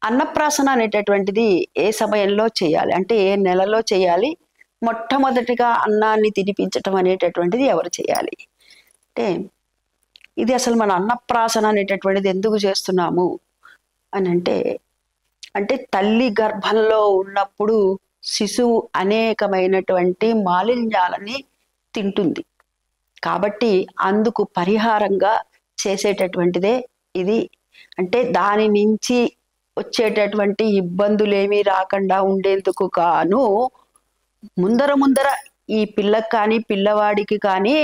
అన్నప్రాసన అనేటటువంటిది ఏ సమయంలో చేయాలి అంటే ఏ నెలలో చేయాలి? మొట్టమొదటిగా అన్నాన్ని తినిపించటం అనేటటువంటిది ఎవరు చేయాలి? అంటే ఇది అసలు మన అన్నప్రాసన అనేటటువంటిది ఎందుకు చేస్తున్నాము అని అంటే తల్లి గర్భంలో ఉన్నప్పుడు శిశువు అనేకమైనటువంటి మాలిన్యాలని తింటుంది. కాబట్టి అందుకు పరిహారంగా చేసేటటువంటిదే ఇది. అంటే దాని నుంచి వచ్చేటటువంటి ఇబ్బందులేమీ రాకుండా ఉండేందుకు కాను ముందర ఈ పిల్లకి కానీ పిల్లవాడికి కానీ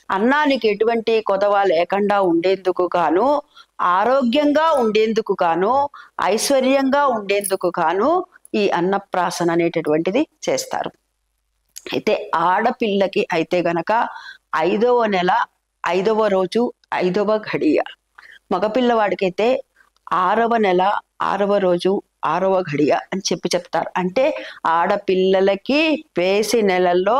అన్నానికి ఎటువంటి కొదవ లేకుండా ఉండేందుకు కాను, ఆరోగ్యంగా ఉండేందుకు కాను, ఐశ్వర్యంగా ఉండేందుకు కాను ఈ అన్నప్రాసన అనేటటువంటిది చేస్తారు. అయితే ఆడపిల్లకి అయితే గనక 5వ నెల 5వ రోజు 5వ ఘడియ, మగపిల్లవాడికైతే 6వ నెల 6వ రోజు 6వ ఘడియ అని చెప్తారు. అంటే ఆడపిల్లలకి బేసి నెలల్లో,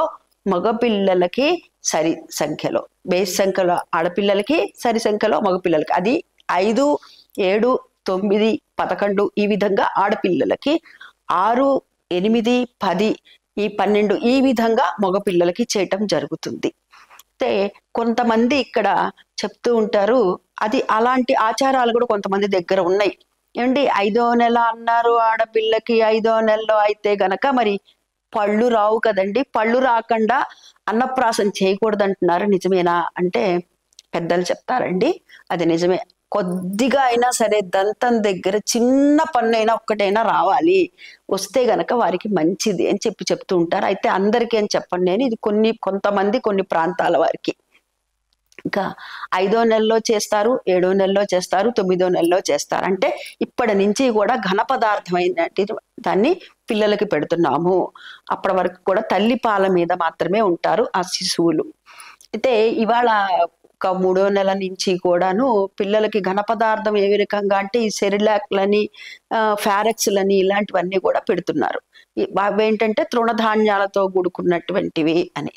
మగపిల్లలకి సరి సంఖ్యలో, బేసి సంఖ్యలో ఆడపిల్లలకి సరి సంఖ్యలో మగపిల్లలకి, అది 5, 7, 9, 11 ఈ విధంగా ఆడపిల్లలకి, 6, 8, 10, ఈ 12 ఈ విధంగా మగపిల్లలకి చేయటం జరుగుతుంది. అయితే కొంతమంది ఇక్కడ చెప్తూ ఉంటారు, అది అలాంటి ఆచారాలు కూడా కొంతమంది దగ్గర ఉన్నాయి. ఏమండి 5వ నెల అన్నారు ఆడపిల్లకి, 5వ నెలలో అయితే గనక మరి పళ్ళు రావు కదండి, పళ్ళు రాకుండా అన్నప్రాసన చేయకూడదు అంటున్నారు, నిజమేనా అంటే పెద్దలు చెప్తారండి అది నిజమే. కొద్దిగా అయినా సరే దంతం దగ్గర చిన్న పన్ను అయినా ఒక్కటైనా రావాలి, వస్తే గనక వారికి మంచిది అని చెప్తూ ఉంటారు. అయితే అందరికీ అని చెప్పండి నేను, ఇది కొంతమంది కొన్ని ప్రాంతాల వారికి. ఇంకా 5వ నెలలో చేస్తారు, 7వ నెలలో చేస్తారు, 9వ నెలలో చేస్తారు. అంటే ఇప్పటి నుంచి కూడా ఘన పదార్థమైన దాన్ని పిల్లలకి పెడుతున్నాము. అప్పటి వరకు కూడా తల్లి పాల మీద మాత్రమే ఉంటారు ఆ శిశువులు. అయితే ఇవాళ ఒక 3వ నెల నుంచి కూడాను పిల్లలకి ఘన పదార్థం ఏ రకంగా అంటే ఈ సెరిలాక్లని, ఫారెక్స్లని ఇలాంటివన్నీ కూడా పెడుతున్నారు. ఏంటంటే తృణధాన్యాలతో కూడుకున్నటువంటివి అని.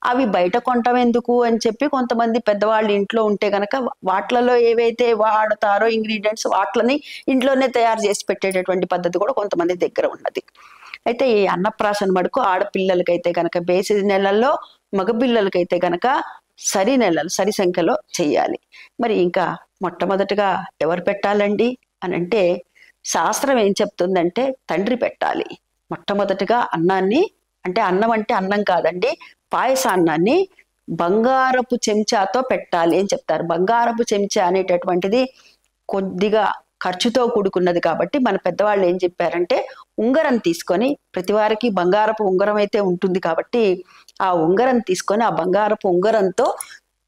అవి బయట కొంటాం ఎందుకు అని చెప్పి కొంతమంది పెద్దవాళ్ళు ఇంట్లో ఉంటే గనక వాటిలలో ఏవైతే వాడతారో ఇంగ్రీడియంట్స్ వాటిని ఇంట్లోనే తయారు చేసి పెట్టేటటువంటి పద్ధతి కూడా కొంతమంది దగ్గర ఉన్నది. అయితే ఈ అన్నప్రాసన మటుకు ఆడపిల్లలకైతే గనక బేసి నెలల్లో, మగపిల్లలకైతే గనక సరి నెలలు సరి సంఖ్యలో చెయ్యాలి. మరి ఇంకా మొట్టమొదటిగా ఎవరు పెట్టాలండి అని అంటే శాస్త్రం ఏం చెప్తుందంటే తండ్రి పెట్టాలి. మొట్టమొదటిగా అన్నాన్ని, అంటే అన్నం అంటే అన్నం కాదండి, పాయసాన్నాన్ని బంగారపు చెంచాతో పెట్టాలి అని చెప్తారు. బంగారపు చెంచా అనేటటువంటిది కొద్దిగా ఖర్చుతో కూడుకున్నది కాబట్టి మన పెద్దవాళ్ళు ఏం చెప్పారంటే ఉంగరం తీసుకొని, ప్రతి వారికి బంగారపు ఉంగరం అయితే ఉంటుంది కాబట్టి ఆ ఉంగరం తీసుకొని ఆ బంగారపు ఉంగరంతో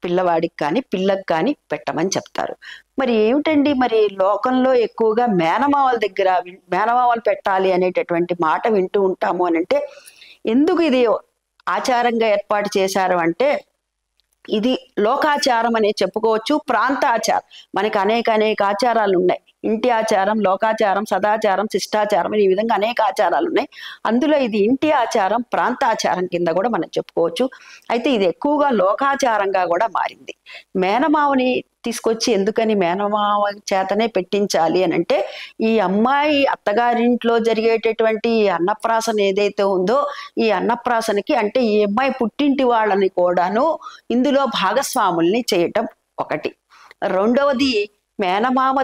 పిల్లవాడికి కానీ పిల్లకి కానీ పెట్టమని చెప్తారు. మరి ఏమిటండి మరి లోకంలో ఎక్కువగా మేనమావల దగ్గర మేనమావలు పెట్టాలి అనేటటువంటి మాట వింటూ ఉంటాము అని అంటే ఎందుకు ఇది ఆచారంగా ఏర్పాటు చేశారు అంటే ఇది లోకాచారం అనే చెప్పుకోవచ్చు, ప్రాంత ఆచారం. మనకి అనేక ఆచారాలు ఉన్నాయి. ఇంటి ఆచారం, లోకాచారం, సదాచారం, శిష్టాచారం, ఈ విధంగా అనేక ఆచారాలు ఉన్నాయి. అందులో ఇది ఇంటి ఆచారం, ప్రాంతాచారం కింద కూడా మనం చెప్పుకోవచ్చు. అయితే ఇది ఎక్కువగా లోకాచారంగా కూడా మారింది. మేనమావని తీసుకొచ్చి ఎందుకని మేనమావ చేతనే పెట్టించాలి అని అంటే ఈ అమ్మాయి అత్తగారింట్లో జరిగేటటువంటి ఈ అన్నప్రాసన ఏదైతే ఉందో ఈ అన్నప్రాసనకి అంటే ఈ అమ్మాయి పుట్టింటి వాళ్ళని కూడాను ఇందులో భాగస్వాముల్ని చేయటం ఒకటి. రెండవది మేనమామ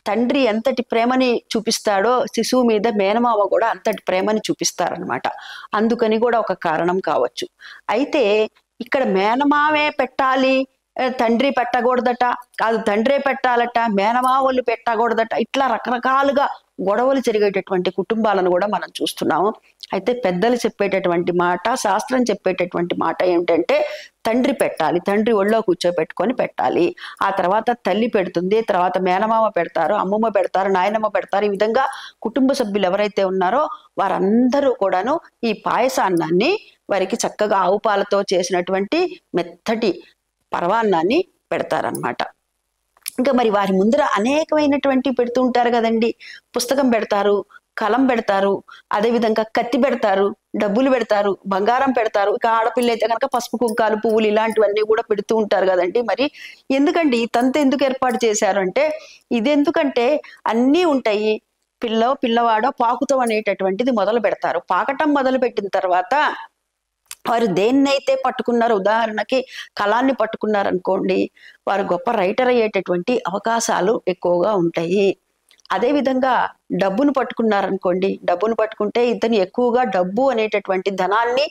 తండ్రి ఎంతటి ప్రేమని చూపిస్తాడో శిశువు మీద మేనమామ కూడా అంతటి ప్రేమని చూపిస్తారనమాట. అందుకని కూడా ఒక కారణం కావచ్చు. అయితే ఇక్కడ మేనమామే పెట్టాలి, తండ్రి పెట్టకూడదట, కాదు తండ్రే పెట్టాలట, మేనమావలు పెట్టకూడదట, ఇట్లా రకరకాలుగా గొడవలు జరిగేటటువంటి కుటుంబాలను కూడా మనం చూస్తున్నాము. అయితే పెద్దలు చెప్పేటటువంటి మాట, శాస్త్రం చెప్పేటటువంటి మాట ఏమిటంటే తండ్రి పెట్టాలి, తండ్రి ఒళ్ళో కూర్చోబెట్టుకొని పెట్టాలి. ఆ తర్వాత తల్లి పెడుతుంది, తర్వాత మేనమామ పెడతారు, అమ్మమ్మ పెడతారు, నాయనమ్మ పెడతారు. ఈ విధంగా కుటుంబ సభ్యులు ఎవరైతే ఉన్నారో వారందరూ కూడాను ఈ పాయసాన్నాన్ని వారికి చక్కగా ఆవు పాలతో చేసినటువంటి మెత్తటి పరవాన్నాన్ని పెడతారనమాట. ఇంకా మరి వారి ముందర అనేకమైనటువంటి పెడుతూ ఉంటారు కదండి. పుస్తకం పెడతారు, కలం పెడతారు, అదేవిధంగా కత్తి పెడతారు, డబ్బులు పెడతారు, బంగారం పెడతారు. ఇక ఆడపిల్ల అయితే కనుక పసుపు కుంకాలు పువ్వులు ఇలాంటివన్నీ కూడా పెడుతూ ఉంటారు కదండి. మరి ఎందుకండి ఈ తంతు ఎందుకు ఏర్పాటు చేశారు అంటే, ఇది ఎందుకంటే అన్నీ ఉంటాయి, పిల్లవాడో పాకుతాం అనేటటువంటిది మొదలు పెడతారు. పాకటం మొదలు పెట్టిన తర్వాత వారు దేన్నైతే పట్టుకున్నారో, ఉదాహరణకి కళాన్ని పట్టుకున్నారనుకోండి, వారు గొప్ప రైటర్ అయ్యేటటువంటి అవకాశాలు ఎక్కువగా ఉంటాయి. అదే విధంగా డబ్బును పట్టుకున్నారనుకోండి, డబ్బును పట్టుకుంటే ఇతను ఎక్కువగా డబ్బు అనేటటువంటి ధనాన్ని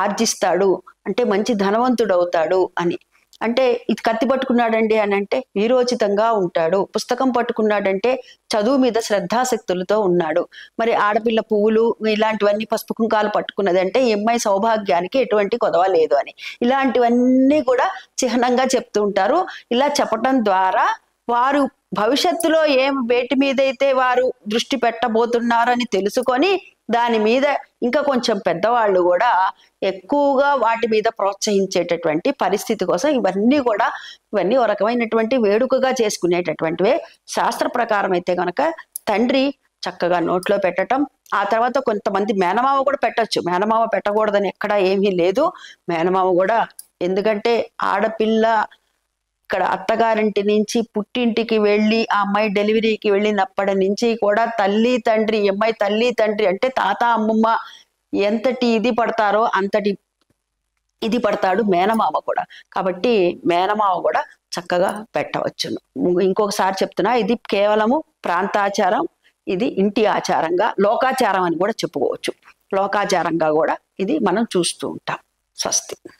ఆర్జిస్తాడు, అంటే మంచి ధనవంతుడు అవుతాడు అని. అంటే ఇది కత్తి పట్టుకున్నాడండి అని అంటే వీరోచితంగా ఉంటాడు. పుస్తకం పట్టుకున్నాడంటే చదువు మీద శ్రద్ధాశక్తులతో ఉన్నాడు. మరి ఆడపిల్ల పువ్వులు ఇలాంటివన్నీ పసుపు కుంకాలు పట్టుకున్నది అంటే ఈ అమ్మాయి సౌభాగ్యానికి ఎటువంటి కొదవ లేదు అని. ఇలాంటివన్నీ కూడా చిహ్నంగా చెప్తూ ఉంటారు. ఇలా చెప్పటం ద్వారా వారు భవిష్యత్తులో వేటి మీదైతే వారు దృష్టి పెట్టబోతున్నారని తెలుసుకొని దాని మీద ఇంకా కొంచెం పెద్దవాళ్ళు కూడా ఎక్కువగా వాటి మీద ప్రోత్సహించేటటువంటి పరిస్థితి కోసం ఇవన్నీ ఒక రకమైనటువంటి వేడుకగా చేసుకునేటటువంటివే. శాస్త్ర ప్రకారం అయితే కనుక తండ్రి చక్కగా నోట్లో పెట్టడం, ఆ తర్వాత కొంతమంది మేనమామ కూడా పెట్టచ్చు. మేనమామ పెట్టకూడదని ఎక్కడా ఏమీ లేదు. మేనమామ కూడా, ఎందుకంటే ఆడపిల్ల ఇక్కడ అత్తగారింటి నుంచి పుట్టింటికి వెళ్ళి ఆ అమ్మాయి డెలివరీకి వెళ్ళినప్పటి నుంచి కూడా తల్లి తండ్రి, అమ్మాయి తల్లి తండ్రి అంటే తాత అమ్మమ్మ ఎంతటి ఇది పడతారో అంతటి ఇది పడతాడు మేనమామ కూడా. కాబట్టి మేనమామ కూడా చక్కగా పెట్టవచ్చును. ఇంకొకసారి చెప్తున్నా, ఇది కేవలము ప్రాంతాచారం, ఇది ఇంటి ఆచారంగా, లోకాచారం అని కూడా చెప్పుకోవచ్చు. లోకాచారంగా కూడా ఇది మనం చూస్తూ ఉంటాం. స్వస్తి.